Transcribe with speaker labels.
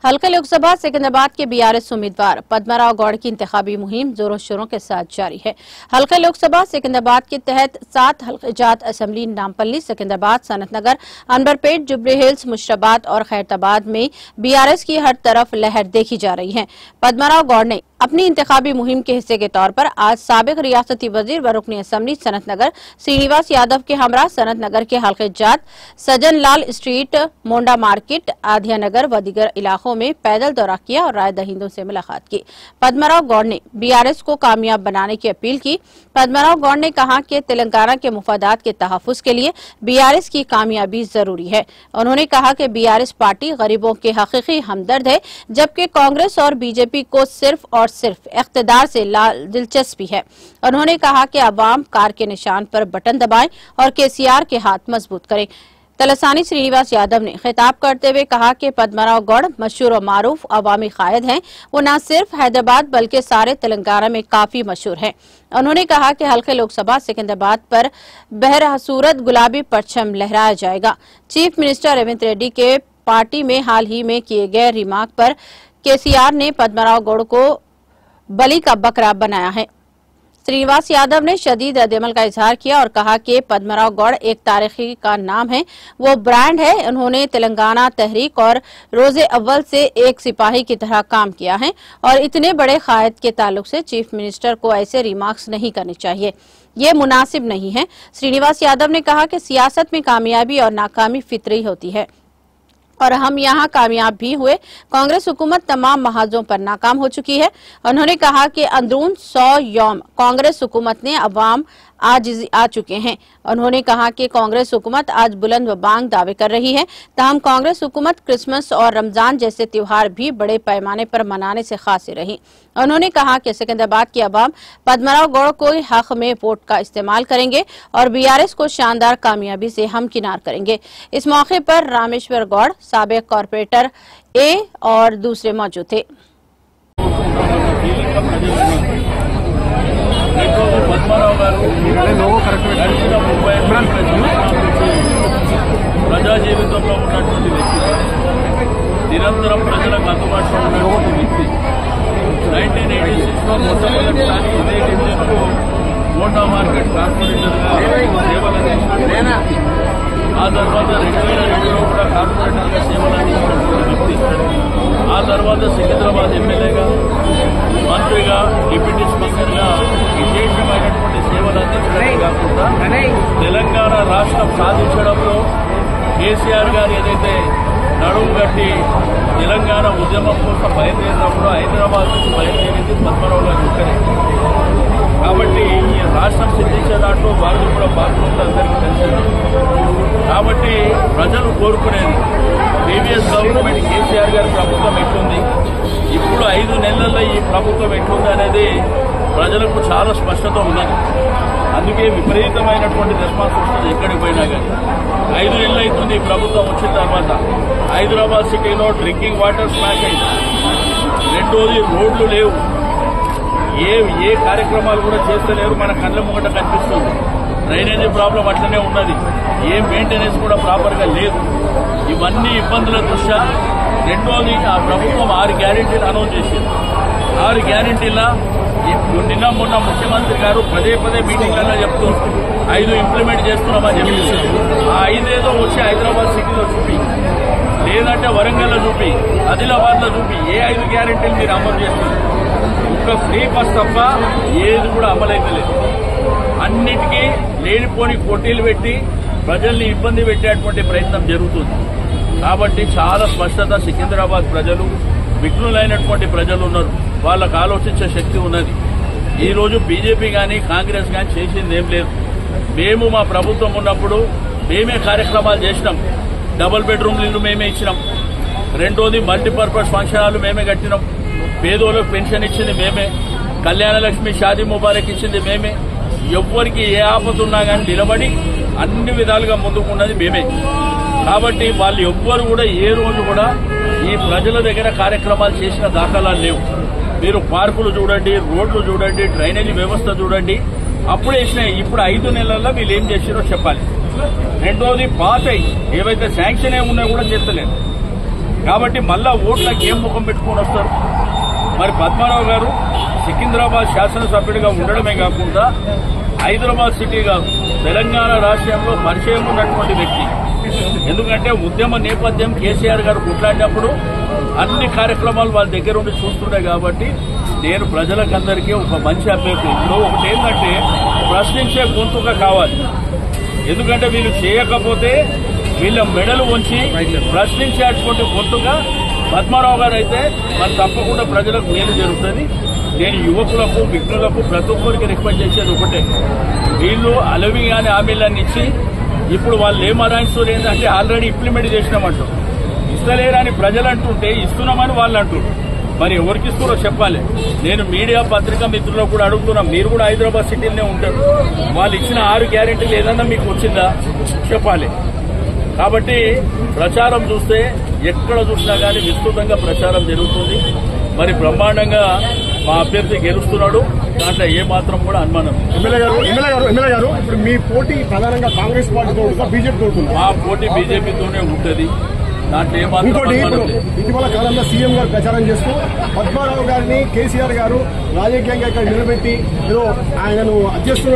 Speaker 1: हल्का लोकसभा सिकंदराबाद के बीआरएस उम्मीदवार पद्माराव गौड़ की इंतखाबी मुहिम जोरों शोरों के साथ जारी है। हल्का लोकसभा सिकंदराबाद के तहत 7 हल्का जात असेंबली नामपल्ली, सिकंदराबाद, सनतनगर, अनवरपेट, जुबली हिल्स, मुशराबाद और खैरताबाद में बीआरएस की हर तरफ लहर देखी जा रही है। पद्माराव गौड़ ने अपनी इंतखाबी मुहिम के हिस्से के तौर पर आज साबिक रियासती वजीर व रुकनी असेंबली सनतनगर श्रीनिवास यादव के हमरा सनतनगर के हल्के जात सजन लाल स्ट्रीट, मोंडा मार्केट, आधिया नगर व दीगर इलाकों में पैदल दौरा किया और राय दहिंदों से मुलाकात की। पद्माराव गौड़ ने बीआरएस को कामयाब बनाने की अपील की। पद्माराव गौड़ ने कहा कि तेलंगाना के मुफादात के तहफ्फुज के लिए बीआरएस की कामयाबी जरूरी है। उन्होंने कहा कि बीआरएस पार्टी गरीबों के हकीकी हमदर्द है, जबकि कांग्रेस और बीजेपी को सिर्फ इख्तिदार से दिलचस्पी है। उन्होंने कहा कि अवाम कार के निशान पर बटन दबाएं और केसीआर के हाथ मजबूत करें। तलसानी श्रीनिवास यादव ने खिताब करते हुए कहा कि पद्माराव गौड़ मशहूर और मारूफ अवामी कायद हैं। वो न सिर्फ हैदराबाद बल्कि सारे तेलंगाना में काफी मशहूर हैं। उन्होंने कहा कि हल्के लोकसभा सिकंदराबाद पर बहरसूरत गुलाबी परचम लहराया जाएगा। चीफ मिनिस्टर रेवंत रेड्डी के पार्टी में हाल ही में किए गए रिमार्क पर केसीआर ने पद्माराव गौड़ को बलि का बकरा बनाया है। श्रीनिवास यादव ने शदीद रद्दअमल का इजहार किया और कहा कि पद्माराव गौड़ एक तारीखी का नाम है, वो ब्रांड है। उन्होंने तेलंगाना तहरीक और रोजे अव्वल से एक सिपाही की तरह काम किया है और इतने बड़े कायद के ताल्लुक से चीफ मिनिस्टर को ऐसे रिमार्क्स नहीं करने चाहिए, ये मुनासिब नहीं है। श्रीनिवास यादव ने कहा कि सियासत में कामयाबी और नाकामी फितरी होती है और हम यहाँ कामयाब भी हुए। कांग्रेस हुकूमत तमाम महाजों पर नाकाम हो चुकी है। उन्होंने कहा कि अंदरून 100 यौम कांग्रेस हुकूमत ने अवाम आज आ चुके हैं। उन्होंने कहा कि कांग्रेस हुकूमत आज बुलंद व बांग दावे कर रही है, ताहम कांग्रेस हुकूमत क्रिसमस और रमजान जैसे त्योहार भी बड़े पैमाने पर मनाने से खासी रही। उन्होंने कहा कि सिकंदराबाद की अवाम पद्माराव गौड़ को हक में वोट का इस्तेमाल करेंगे और बीआरएस को शानदार कामयाबी से हमकिनार करेंगे। इस मौके पर रामेश्वर गौड़, साबिक कॉर्पोरेटर ए और दूसरे मौजूद थे।
Speaker 2: ప్రజా జీవితంలో ఉన్నటువంటి వ్యక్తి, నిరంతరం ప్రజలకు అందుబాటులో ఉన్నటువంటి వ్యక్తి. 1986లో మొట్టమొదటిసారి ఇదే డివిజన్కు మోండా మార్కెట్ కార్పొరేటర్గా సేవలందించిన వ్యక్తి. ఆ తర్వాత 2002లో కూడా కార్పొరేటర్గా సేవలందించినటువంటి వ్యక్తి. ఆ తర్వాత సికింద్రాబాద్ ఎమ్మెల్యేగా, మంత్రిగా, డిప్యూటీ స్పీకర్గా విశేషమైనటువంటి సేవలు అందించడమే కాకుండా తెలంగాణ రాష్ట్రం సాధించడంలో కేసీఆర్ గారు ఏదైతే నడుము కట్టి తెలంగాణ ఉద్యమం కోసం బయలుదేరినప్పుడు హైదరాబాద్ నుంచి బయలుదేరింది పద్మారావు గారు ఒక్కరే. కాబట్టి ఈ రాష్ట్రం సిద్ధించే దాంట్లో వాళ్ళు కూడా పాల్గొంటే అందరికీ తెలిసింది. కాబట్టి ప్రజలు కోరుకునేది ప్రీవియస్ గవర్నమెంట్ కేసీఆర్ గారి ప్రభుత్వం ఎట్లుంది, ఇప్పుడు 5 నెలల్లో ఈ ప్రభుత్వం ఎట్లుంది అనేది ప్రజలకు చాలా స్పష్టత ఉన్నది. అందుకే విపరీతమైనటువంటి రెస్పాన్స్ వస్తుంది ఎక్కడికి పోయినా కానీ. 5 నెలలు అవుతుంది ఈ ప్రభుత్వం వచ్చిన తర్వాత. హైదరాబాద్ సిటీలో డ్రింకింగ్ వాటర్ స్మాష్ అయింది. రెండోది రోడ్లు లేవు, ఏ కార్యక్రమాలు కూడా చేస్తలేరు, మన కళ్ళ ముంగట కనిపిస్తుంది. డ్రైనేజీ ప్రాబ్లం అట్లనే ఉన్నది, ఏ మెయింటెనెన్స్ కూడా ప్రాపర్గా లేదు. ఇవన్నీ ఇబ్బందుల దృష్ట్యా రెండోది ఆ ప్రభుత్వం 6 గ్యారెంటీలు అనౌన్స్ చేసింది. 6 గ్యారెంటీల నిన్న మొన్న ముఖ్యమంత్రి గారు పదే మీటింగ్లలో చెప్తూ 5 ఇంప్లిమెంట్ చేస్తున్నామని చెప్పి, ఆ 5 ఏదో వచ్చి హైదరాబాద్ సిటీలో చూపి, లేదంటే వరంగల్లో చూపి, ఆదిలాబాద్లో చూపి, ఏ 5 గ్యారెంటీలు మీరు అమలు చేస్తున్నారు? ఒక్క ఫ్రీ బస్ తప్ప ఏది కూడా అమలైతే లేదు. అన్నిటికీ లేనిపోని పోటీలు పెట్టి ప్రజల్ని ఇబ్బంది పెట్టేటువంటి ప్రయత్నం జరుగుతుంది. కాబట్టి చాలా స్పష్టత, సికింద్రాబాద్ ప్రజలు విఘ్నులైనటువంటి ప్రజలు ఉన్నారు, వాళ్ళకు ఆలోచించే శక్తి ఉన్నది. ఈ రోజు బీజేపీ కానీ కాంగ్రెస్ కానీ చేసింది ఏం లేదు. మేము మా ప్రభుత్వం ఉన్నప్పుడు మేమే కార్యక్రమాలు చేసినాం. డబుల్ బెడ్రూమ్ ఇల్లు మేమే ఇచ్చినాం. రెండోది మల్టీపర్పస్ ఫంక్షన్ హాలు మేమే కట్టినాం. పేదోళ్ళకు పెన్షన్ ఇచ్చింది మేమే. కళ్యాణ లక్ష్మి, షాదీ ముబారక్ ఇచ్చింది మేమే. ఎవ్వరికి ఏ ఆపద ఉన్నా కానీ నిలబడి అన్ని విధాలుగా ముందుకున్నది మేమే. కాబట్టి వాళ్ళు ఎవ్వరు కూడా ఏ రోజు కూడా ఈ ప్రజల దగ్గర కార్యక్రమాలు చేసిన దాఖలాలు లేవు. మీరు పార్కులు చూడండి, రోడ్లు చూడండి, డ్రైనేజీ వ్యవస్థ చూడండి, అప్పుడు వేసినాయి. ఇప్పుడు 5 నెలల్లో వీళ్ళు ఏం చేసిరో చెప్పాలి. రెండోది పాత ఏవైతే శాంక్షన్ ఉన్నాయో కూడా చేస్తలేదు. కాబట్టి మళ్ళా ఓట్లకి ఏం ముఖం పెట్టుకొని వస్తారు? మరి పద్మారావు గారు సికింద్రాబాద్ శాసనసభ్యుడిగా ఉండడమే కాకుండా హైదరాబాద్ సిటీగా తెలంగాణ రాష్ట్రంలో పరిచయం ఉన్నటువంటి వ్యక్తి. ఎందుకంటే ఉద్యమ నేపథ్యం కేసీఆర్ గారు కొట్లాడినప్పుడు అన్ని కార్యక్రమాలు వాళ్ళ దగ్గర ఉండి చూస్తుండే కాబట్టి నేను ప్రజలకందరికీ ఒక మంచి అభ్యర్థి. ఇప్పుడు ఒకటి ఏంటంటే ప్రశ్నించే గొంతుగా కావాలి. ఎందుకంటే వీళ్ళు చేయకపోతే వీళ్ళ మెడలు ఉంచి ప్రశ్నించేటువంటి గొంతుగా పద్మారావు గారు అయితే మరి తప్పకుండా ప్రజలకు మేలు జరుగుతుంది. నేను యువకులకు విఘ్నులకు ప్రతి ఒక్కరికి రిక్వెస్ట్ చేసేది ఒకటే, వీళ్ళు అలవి కానీ హామీలన్నీ ఇచ్చి ఇప్పుడు వాళ్ళు ఏం అరాయిస్తారు ఏంటంటే ఆల్రెడీ ఇంప్లిమెంట్ చేసినామంటారు. ఇస్తలేరని ప్రజలు అంటుంటే ఇస్తున్నామని వాళ్ళు అంటున్నారు. మరి ఎవరికి ఇస్తారో చెప్పాలి. నేను మీడియా పత్రికా మిత్రులకు కూడా అడుగుతున్నా, మీరు కూడా హైదరాబాద్ సిటీలోనే ఉంటారు. వాళ్ళు ఇచ్చిన 6 గ్యారెంటీలు ఏదన్నా మీకు వచ్చిందా చెప్పాలి. కాబట్టి ప్రచారం చూస్తే ఎక్కడ చూసినా కానీ విస్తృతంగా ప్రచారం జరుగుతుంది. మరి బ్రహ్మాండంగా మా అభ్యర్థి గెలుస్తున్నాడు, దాంట్లో ఏ మాత్రం కూడా అనుమానం.
Speaker 3: ఎమ్మెల్యే గారు ఇప్పుడు మీ పోటీ ప్రధానంగా కాంగ్రెస్ పార్టీతో బీజేపీ తోడుతుంది.
Speaker 2: మా పోటీ బీజేపీతోనే ఉంటుంది, దాంట్లో ఏ మాత్రం.
Speaker 3: ఇంకోటి ఇటీవల కాలంలో సీఎం గారు ప్రచారం చేస్తూ పద్మారావు గారిని కేసీఆర్ గారు రాజకీయంగా ఇక్కడ నిలబెట్టి ఏదో ఆయనను అధ్యక్షుడు